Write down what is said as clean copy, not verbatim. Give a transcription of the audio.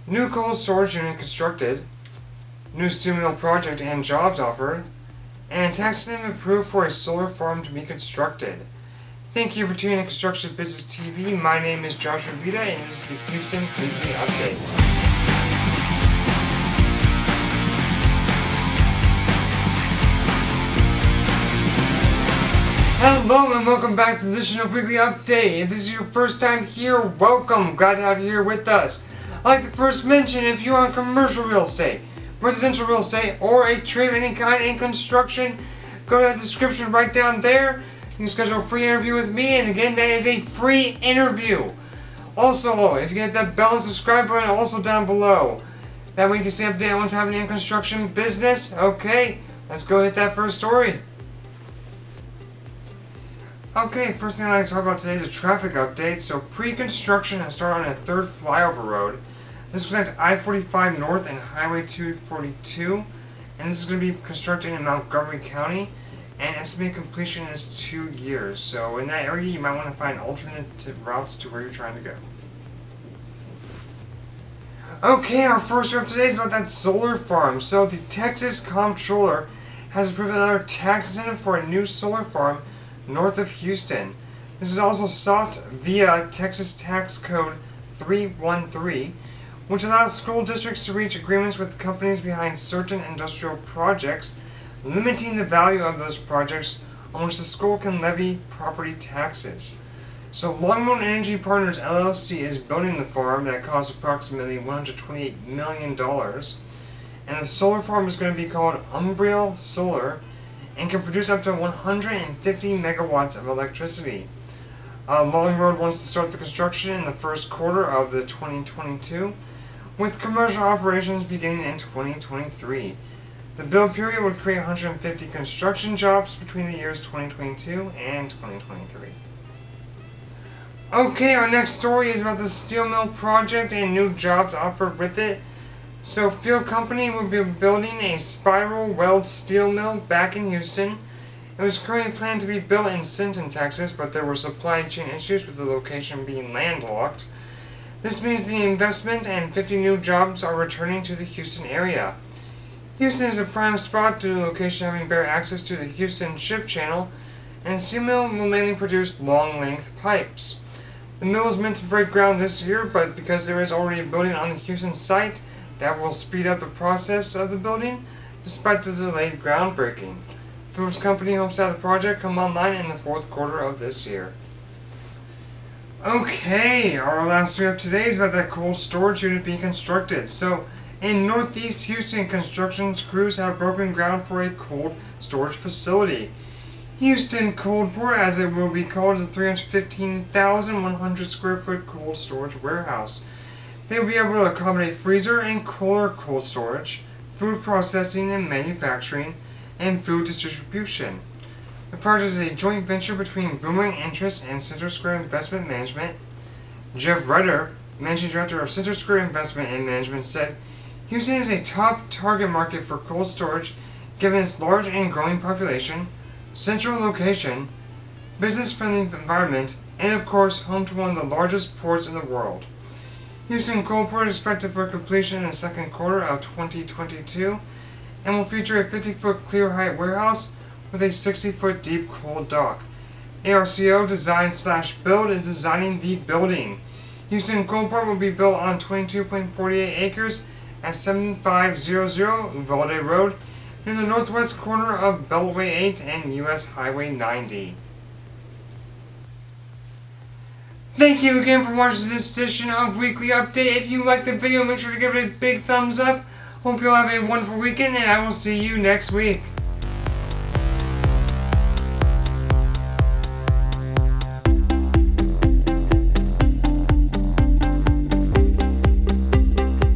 New cold storage unit constructed, new steel mill project and jobs offered, and tax incentive approved for a solar farm to be constructed. Thank you for tuning in to Construction Business TV. My name is Joshua Vita, and this is the Houston Weekly Update. Hello and welcome back to this edition of Weekly Update. If this is your first time here, welcome. Glad to have you here with us. I'd like to first mention, if you're on commercial real estate, residential real estate, or a trade of any kind in construction, go to the description right down there. You can schedule a free interview with me, and again, that is a free interview. Also, if you get that bell and subscribe button also down below, that way you can stay updated on what's happening in construction business. Okay, let's go hit that first story. Okay, first thing I'd like to talk about today is a traffic update. So pre-construction has started on a third flyover road. This will connect I-45 North and Highway 242, and this is going to be constructed in Montgomery County, and estimated completion is 2 years. So in that area, you might want to find alternative routes to where you're trying to go. Okay, our first up today is about that solar farm. So the Texas Comptroller has approved another tax incentive for a new solar farm north of Houston. This is also sought via Texas Tax Code 313, which allows school districts to reach agreements with companies behind certain industrial projects, limiting the value of those projects on which the school can levy property taxes. So Longmoon Energy Partners LLC is building the farm that costs approximately $128 million, and the solar farm is going to be called Umbriel Solar and can produce up to 150 megawatts of electricity. Long Road wants to start the construction in the first quarter of the 2022, with commercial operations beginning in 2023. The build period would create 150 construction jobs between the years 2022 and 2023. Okay, our next story is about the steel mill project and new jobs offered with it. So Field Company will be building a spiral weld steel mill back in Houston. It was currently planned to be built in Sinton, Texas, but there were supply chain issues with the location being landlocked. This means the investment and 50 new jobs are returning to the Houston area. Houston is a prime spot due to the location having better access to the Houston Ship Channel, and the steel mill will mainly produce long-length pipes. The mill is meant to break ground this year, but because there is already a building on the Houston site, that will speed up the process of the building, despite the delayed groundbreaking. Field Company hopes to have the project come online in the fourth quarter of this year. Okay, our last story up today is about that cold storage unit being constructed. So, in Northeast Houston, construction crews have broken ground for a cold storage facility. Houston Coldport, as it will be called, is a 315,100 square foot cold storage warehouse. They will be able to accommodate freezer and cooler cold storage, food processing and manufacturing, and food distribution. The project is a joint venture between Boomerang Interest and Center Square Investment Management. Jeff Redder, Managing Director of Center Square Investment and Management, said, "Houston is a top target market for cold storage given its large and growing population, central location, business-friendly environment, and of course home to one of the largest ports in the world." Houston Coldport is expected for completion in the second quarter of 2022 and will feature a 50-foot clear height warehouse with a 60-foot deep cold dock. ARCO Design/Build is designing the building. Houston Coldport will be built on 22.48 acres at 7500 Uvalde Road near the northwest corner of Beltway 8 and US Highway 90. Thank you again for watching this edition of Weekly Update. If you liked the video, make sure to give it a big thumbs up. Hope you'll have a wonderful weekend, and I will see you next week.